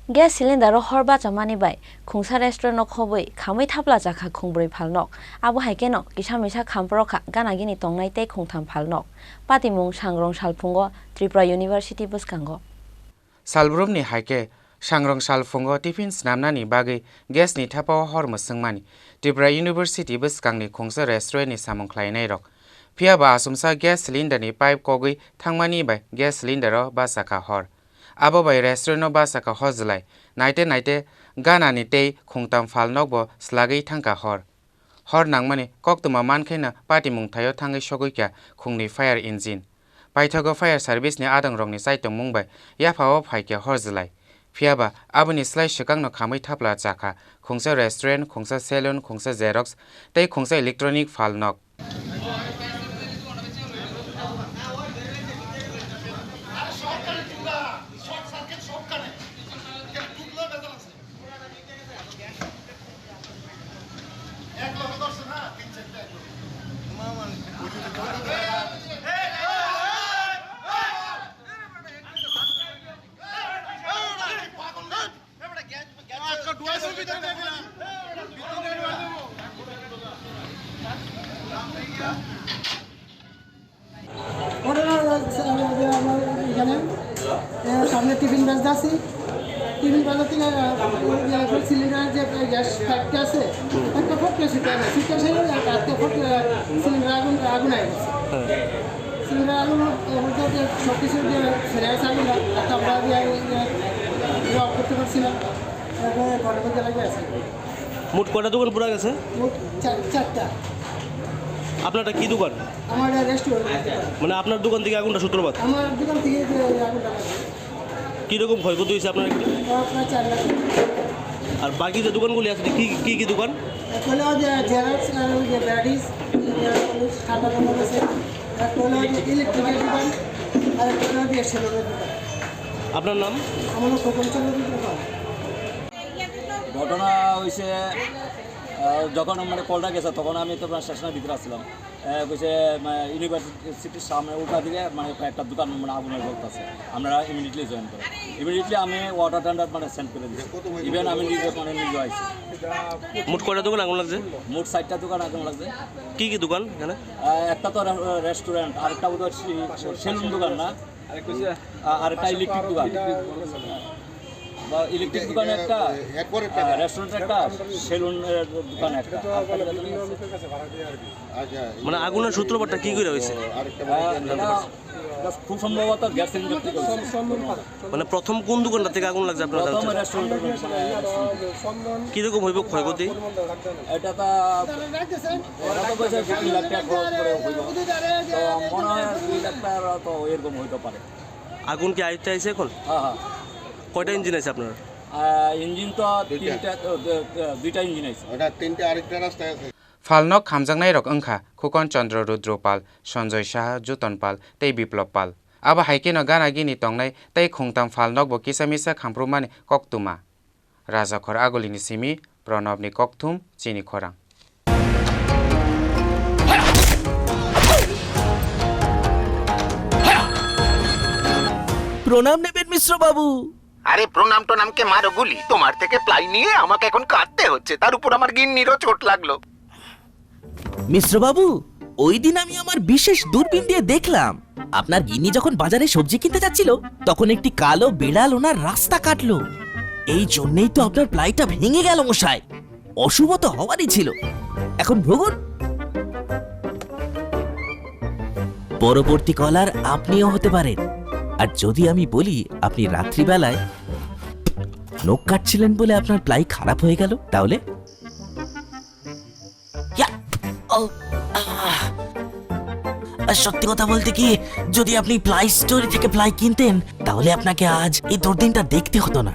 Gas Cylindero hor Bachamani bai Khongsa restaurant no Khobwi Khamwi Thapla Chakha Khonggbwrwi Phalnok Abu haikeno Kishamisa Khamproka ganagini tongnai tei Khongtham Phalnok Patimung Sangrong Salphungo Tripura University buskango Salbrumni haike Sangrong Salphungo tiffin snamnani bagi gas ni thapao hor musungmani Tripura University buskangni Khongsa restaurant ni samung khlainai rok Pia ba asumsa gas cylinder ni pipe kogui thangmani bai gas cylindero ba saka hor Abo bai restaurant no ba saka hozlai naite gana ni tei Khongtham Phalnok bo slagai thangka hor nangmani koktuma mankhaina patimung thayo thangai sogoi kya khungni fire engine paithago fire service ni adang rong ni saitung mungbai yaphao phaikya hozlai phiaba aboni slai shikang no Khamwi Thapla Chakha Khongsa restaurant Khongsa salon Khongsa xerox tei Khongsa electronic Phalnok সামনে tiffin বেচতে আছি tiffin বেচা থেকে cylinder যে gas factory আছে একটা ফটকা সিটটা সেই একটা ফটকা সিলিন্ডার আগুন হয়ে গেছে সিলিন্ডার আগুন সব কিছু ছেড়ে আছে আগুন একটা আমরা দিয়ে অফ করতে পারছি না ঘরের মধ্যে লাগে আছে মোট কয়টা দোকান পুরা গেছে মোট চারটা আপনারটা কি দোকান আমার রেস্টুরেন্ট মানে আপনার দোকান থেকে আগুনটা সূত্রপাত আমার দোকান থেকে আগুনটা কীরকম ক্ষয়ক্ষতি হয়েছে আপনার এখানে প্রায় 4 লাখ আর বাকি যে দোকানগুলি আছে কি দোকান হলো যে জেরক্স আর যে ব্যাটারিজ সাদা দোকান আছে একটা হলো যে ইলেকট্রিকের দোকান আর একটা হলো যে সেলুনের দোকান আপনার নাম আমার খোকনসা দোকান ঘটনা হয়েছে যখন মানে কলটা গেছে তখন আমি তো স্টেশনের ভিতরে আসছিলাম কইছে ইউনিভার্সিটির সামনে উল্টা দিকে মানে একটা দোকান মানে আগুনের জ্বলতেছে আমরা ইমিডিয়েটলি জয়েন করি ইমিডিয়েটলি আমি ওয়াটার টেন্ডার মানে সেন্ড করে দিই ইভেন আমি নিজে আইছি মোট কয়টা দোকান আগুন লাগছে মোট 4টা দোকান আগুন লাগছে কি দোকান এখানে একটা তো রেস্টুরেন্ট আরেকটা বোধহয় সেলুন দোকান না আরেকটা ইলেকট্রিক দোকান বা ইলেকট্রিক দোকানে একটা রেস্টুরেন্ট একটা সেলুনের দোকান একটা মানে আগুনের সূত্রপাতটা কি করে হয়েছে খুব সম্ভবত গ্যাস সিলিন্ডার থেকে মানে প্রথম কোন দোকানটা থেকে আগুন লাগছে আপনার প্রথম রেস্টুরেন্ট কিরকম হইব ক্ষয়ক্ষতি এটা তো পয়সা 2 লাখ টাকা খরচ করে হইব তো মনে হয় 2 লাখ টাকা তো এরকম হইতে পারে আগুন কি আইতে আইছে এখন হ্যাঁ কয়টা ইঞ্জিন আছে আপনার ইঞ্জিন তো দুইটা ইঞ্জিন আছে ওটা তিনটা আরেকটা রাস্তায় আছে Phalnok khamjangnai rok wngkha Khukon Chandra Rudropal Sanjoy Saha Juton Pal tei Biplop Pal abo haikeno gana gini tongnai tei Khongtham Phalnok bo kisamisa khamprumani koktuma Rajakhor Agolini Simi Pranobni Kokthum Chini Khorang প্রণাম নেবেন মিশ্র বাবু আরে প্রণাম তো নামকে মারো গুলি তোমার থেকে প্লাই নিয়ে আমাকে এখন কাটতে হচ্ছে তার উপর আমার গিন্নিরও চোট লাগলো মিশ্র বাবু ওই দিন আমি আমার বিশেষ দূরবীন দিয়ে দেখলাম আপনার গিন্নি যখন বাজারে সবজি কিনতে যাচ্ছিল তখন একটি কালো বিড়াল ওনার রাস্তা কাটলো এই জন্যই তো আপনার প্লাইটা ভেঙে গেল মশাই অশুভ তো হওয়ারই ছিল এখন ভোগুন পরবর্তী কলার আপনিও হতে পারেন আর যদি আমি বলি আপনি রাত্রিবেলায় নখ কাটছিলেন বলে আপনার প্লাই খারাপ হয়ে গেল তাহলে সত্যি কথা বলতে কি যদি আপনি প্লাই স্টোরি থেকে প্লাই কিনতেন তাহলে আপনাকে আজ এই দুর্দিনটা দেখতে হতো না